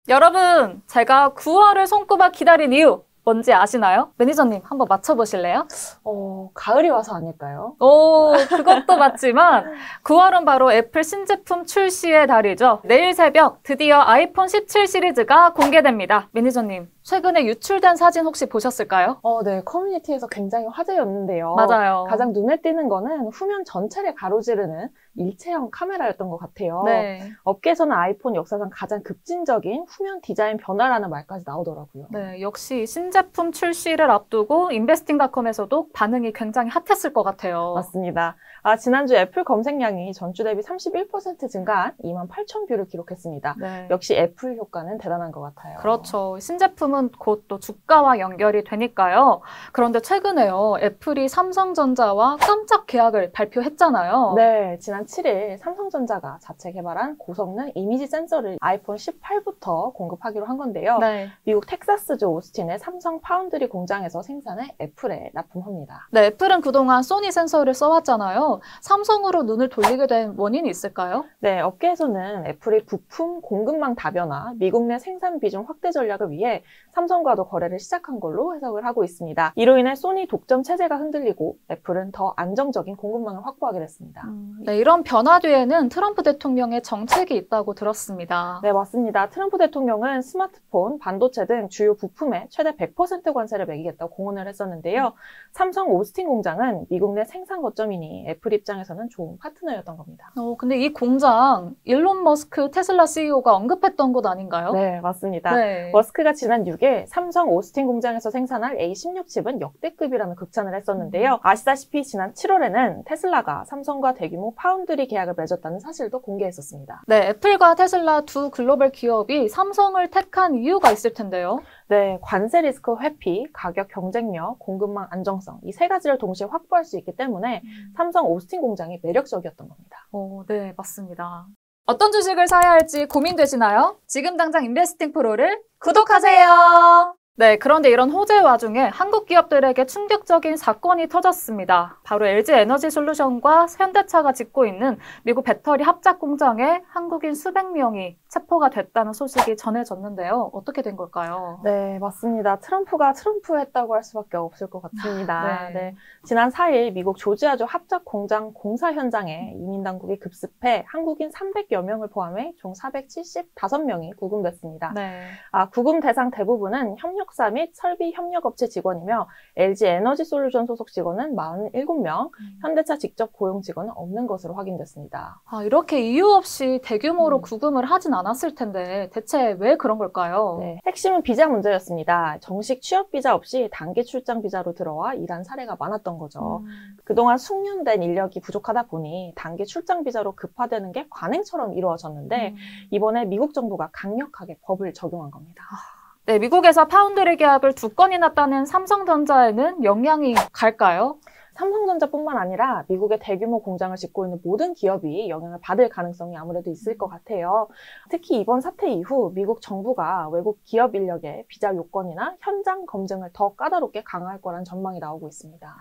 여러분, 제가 9월을 손꼽아 기다린 이유 뭔지 아시나요? 매니저님 한번 맞춰보실래요? 가을이 와서 아닐까요? 오, 그것도 맞지만 9월은 바로 애플 신제품 출시의 달이죠. 내일 새벽 드디어 아이폰 17 시리즈가 공개됩니다. 매니저님, 최근에 유출된 사진 혹시 보셨을까요? 네, 커뮤니티에서 굉장히 화제였는데요. 맞아요. 가장 눈에 띄는 거는 후면 전체를 가로지르는 일체형 카메라였던 것 같아요. 네. 업계에서는 아이폰 역사상 가장 급진적인 후면 디자인 변화라는 말까지 나오더라고요. 네, 역시 신제품 출시를 앞두고 인베스팅닷컴에서도 반응이 굉장히 핫했을 것 같아요. 맞습니다. 지난주 애플 검색량이 전주 대비 31% 증가한 28,000뷰를 기록했습니다. 네. 역시 애플 효과는 대단한 것 같아요. 그렇죠. 신제품은 곧 또 주가와 연결이 되니까요. 그런데 최근에요, 애플이 삼성전자와 깜짝 계약을 발표했잖아요. 네, 지난 7일 삼성전자가 자체 개발한 고성능 이미지 센서를 아이폰 18부터 공급하기로 한 건데요. 네. 미국 텍사스주 오스틴의 삼성 파운드리 공장에서 생산해 애플에 납품합니다. 네, 애플은 그동안 소니 센서를 써왔잖아요. 삼성으로 눈을 돌리게 된 원인이 있을까요? 네, 업계에서는 애플이 부품 공급망 다변화, 미국 내 생산 비중 확대 전략을 위해 삼성과도 거래를 시작한 걸로 해석을 하고 있습니다. 이로 인해 소니 독점 체제가 흔들리고 애플은 더 안정적인 공급망을 확보하게 됐습니다. 네, 이런 변화 뒤에는 트럼프 대통령의 정책이 있다고 들었습니다. 네, 맞습니다. 트럼프 대통령은 스마트폰, 반도체 등 주요 부품에 최대 100% 관세를 매기겠다고 공언을 했었는데요. 삼성 오스틴 공장은 미국 내 생산 거점이니 애플 입장에서는 좋은 파트너였던 겁니다. 근데 이 공장, 일론 머스크 테슬라 CEO가 언급했던 곳 아닌가요? 네, 맞습니다. 네. 머스크가 지난 6일 삼성 오스틴 공장에서 생산할 A16 칩은 역대급이라며 극찬을 했었는데요. 아시다시피 지난 7월에는 테슬라가 삼성과 대규모 파운드리 계약을 맺었다는 사실도 공개했었습니다. 네, 애플과 테슬라 두 글로벌 기업이 삼성을 택한 이유가 있을 텐데요. 네, 관세 리스크 회피, 가격 경쟁력, 공급망 안정성 이 세 가지를 동시에 확보할 수 있기 때문에 삼성 오스틴 공장이 매력적이었던 겁니다. 네, 맞습니다. 어떤 주식을 사야 할지 고민되시나요? 지금 당장 인베스팅 프로를 구독하세요. 네, 그런데 이런 호재 와중에 한국 기업들에게 충격적인 사건이 터졌습니다. 바로 LG 에너지 솔루션과 현대차가 짓고 있는 미국 배터리 합작 공장에 한국인 수백 명이 체포가 됐다는 소식이 전해졌는데요. 어떻게 된 걸까요? 네, 맞습니다. 트럼프가 트럼프했다고 할 수밖에 없을 것 같습니다. 네. 네. 지난 4일 미국 조지아주 합작 공장 공사 현장에 이민당국이 급습해 한국인 300여 명을 포함해 총 475명이 구금됐습니다. 네. 구금 대상 대부분은 협력사 및 설비 협력업체 직원이며 LG 에너지 솔루션 소속 직원은 47명, 현대차 직접 고용 직원은 없는 것으로 확인됐습니다. 이렇게 이유 없이 대규모로 구금을 하진 않았을 텐데 대체 왜 그런 걸까요? 네, 핵심은 비자 문제였습니다. 정식 취업 비자 없이 단기 출장 비자로 들어와 일한 사례가 많았던 거죠. 그동안 숙련된 인력이 부족하다 보니 단기 출장 비자로 급화되는 게 관행처럼 이루어졌는데 이번에 미국 정부가 강력하게 법을 적용한 겁니다. 네, 미국에서 파운드리 계약을 2건이나 따낸 삼성전자에는 영향이 갈까요? 삼성전자뿐만 아니라 미국의 대규모 공장을 짓고 있는 모든 기업이 영향을 받을 가능성이 아무래도 있을 것 같아요. 특히 이번 사태 이후 미국 정부가 외국 기업 인력의 비자 요건이나 현장 검증을 더 까다롭게 강화할 거라는 전망이 나오고 있습니다.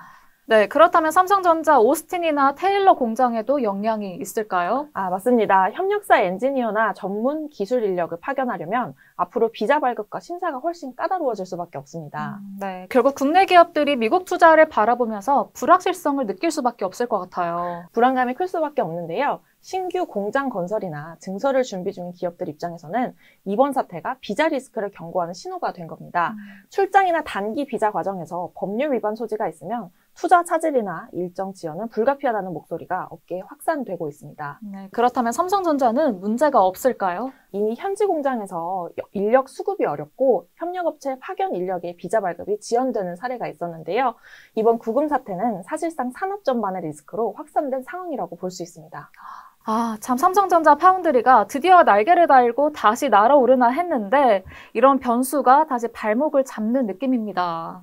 네, 그렇다면 삼성전자 오스틴이나 테일러 공장에도 영향이 있을까요? 맞습니다. 협력사 엔지니어나 전문 기술 인력을 파견하려면 앞으로 비자 발급과 심사가 훨씬 까다로워질 수밖에 없습니다. 네, 결국 국내 기업들이 미국 투자를 바라보면서 불확실성을 느낄 수밖에 없을 것 같아요. 불안감이 클 수밖에 없는데요. 신규 공장 건설이나 증설을 준비 중인 기업들 입장에서는 이번 사태가 비자 리스크를 경고하는 신호가 된 겁니다. 출장이나 단기 비자 과정에서 법률 위반 소지가 있으면 투자 차질이나 일정 지연은 불가피하다는 목소리가 업계에 확산되고 있습니다. 네, 그렇다면 삼성전자는 문제가 없을까요? 이미 현지 공장에서 인력 수급이 어렵고 협력업체 파견 인력의 비자 발급이 지연되는 사례가 있었는데요. 이번 구금 사태는 사실상 산업 전반의 리스크로 확산된 상황이라고 볼 수 있습니다. 참 삼성전자 파운드리가 드디어 날개를 달고 다시 날아오르나 했는데 이런 변수가 다시 발목을 잡는 느낌입니다.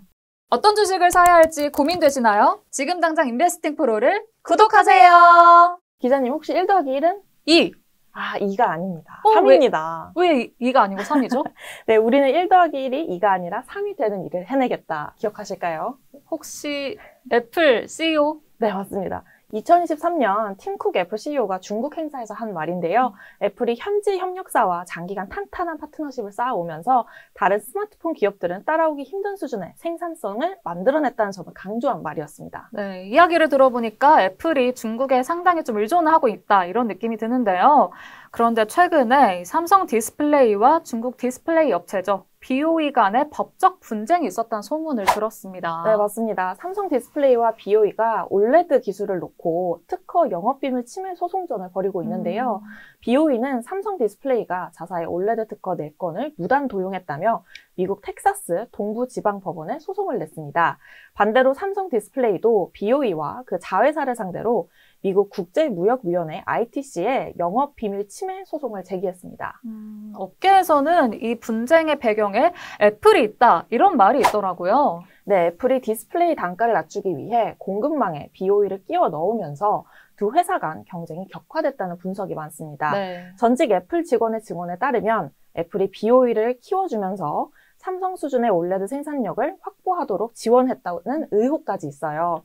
어떤 주식을 사야 할지 고민되시나요? 지금 당장 인베스팅 프로를 구독하세요. 기자님 혹시 1 더하기 1은? 2. 2가 아닙니다. 3입니다. 왜 2가 아니고 3이죠? 네, 우리는 1 더하기 1이 2가 아니라 3이 되는 일을 해내겠다. 기억하실까요? 혹시 애플 CEO? 네, 맞습니다. 2023년 팀쿡 애플 CEO가 중국 행사에서 한 말인데요. 애플이 현지 협력사와 장기간 탄탄한 파트너십을 쌓아오면서 다른 스마트폰 기업들은 따라오기 힘든 수준의 생산성을 만들어냈다는 점을 강조한 말이었습니다. 네, 이야기를 들어보니까 애플이 중국에 상당히 좀 의존을 하고 있다 이런 느낌이 드는데요. 그런데 최근에 삼성 디스플레이와 중국 디스플레이 업체죠. BOE 간의 법적 분쟁이 있었다는 소문을 들었습니다. 네, 맞습니다. 삼성 디스플레이와 BOE가 올레드 기술을 놓고 특허 영업비밀 침해 소송전을 벌이고 있는데요. BOE는 삼성 디스플레이가 자사의 올레드 특허 4건을 무단 도용했다며 미국 텍사스 동부지방법원에 소송을 냈습니다. 반대로 삼성 디스플레이도 BOE와 그 자회사를 상대로 미국 국제무역위원회 ITC에 영업비밀 침해 소송을 제기했습니다. 업계에서는 이 분쟁의 배경에 애플이 있다 이런 말이 있더라고요. 네, 애플이 디스플레이 단가를 낮추기 위해 공급망에 BOE를 끼워 넣으면서 두 회사 간 경쟁이 격화됐다는 분석이 많습니다. 네. 전직 애플 직원의 증언에 따르면 애플이 BOE를 키워주면서 삼성 수준의 올레드 생산력을 확보하도록 지원했다는 의혹까지 있어요.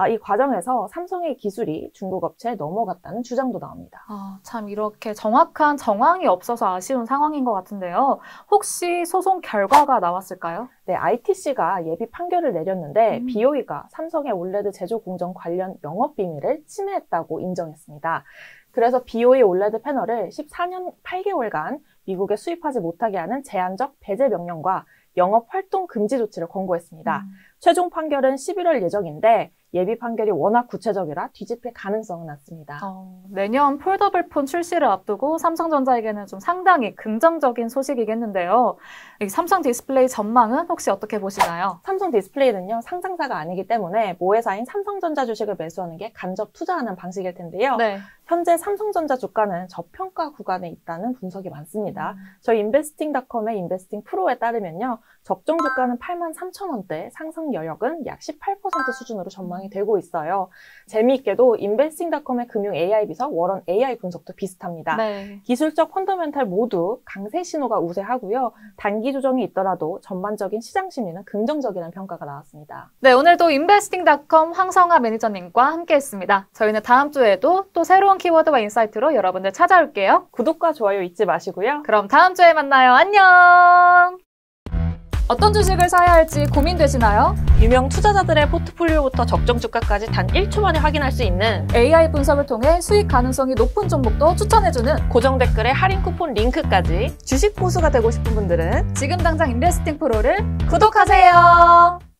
이 과정에서 삼성의 기술이 중국 업체에 넘어갔다는 주장도 나옵니다. 참 이렇게 정확한 정황이 없어서 아쉬운 상황인 것 같은데요. 혹시 소송 결과가 나왔을까요? 네, ITC가 예비 판결을 내렸는데 BOE가 삼성의 올레드 제조 공정 관련 영업 비밀을 침해했다고 인정했습니다. 그래서 BOE 올레드 패널을 14년 8개월간 미국에 수입하지 못하게 하는 제한적 배제 명령과 영업 활동 금지 조치를 권고했습니다. 최종 판결은 11월 예정인데 예비 판결이 워낙 구체적이라 뒤집힐 가능성은 낮습니다. 내년 폴더블 폰 출시를 앞두고 삼성전자에게는 좀 상당히 긍정적인 소식이겠는데요. 이 삼성 디스플레이 전망은 혹시 어떻게 보시나요? 삼성 디스플레이는요, 상장사가 아니기 때문에 모회사인 삼성전자 주식을 매수하는 게 간접 투자하는 방식일 텐데요. 네. 현재 삼성전자 주가는 저평가 구간에 있다는 분석이 많습니다. 저희 인베스팅닷컴의 인베스팅 프로에 따르면요, 적정 주가는 83,000원대, 상승 여력은 약 18% 수준으로 전망이 되고 있어요. 재미있게도 인베스팅닷컴의 금융 AI 비서 워런 AI 분석도 비슷합니다. 네. 기술적 펀더멘탈 모두 강세 신호가 우세하고요. 단기 조정이 있더라도 전반적인 시장 심리는 긍정적이라는 평가가 나왔습니다. 네, 오늘도 인베스팅닷컴 황성아 매니저님과 함께했습니다. 저희는 다음 주에도 또 새로운 키워드와 인사이트로 여러분들 찾아올게요. 구독과 좋아요 잊지 마시고요. 그럼 다음 주에 만나요. 안녕! 어떤 주식을 사야 할지 고민되시나요? 유명 투자자들의 포트폴리오부터 적정 주가까지 단 1초 만에 확인할 수 있는 AI 분석을 통해 수익 가능성이 높은 종목도 추천해주는 고정 댓글에 할인 쿠폰 링크까지 주식 고수가 되고 싶은 분들은 지금 당장 인베스팅 프로를 구독하세요.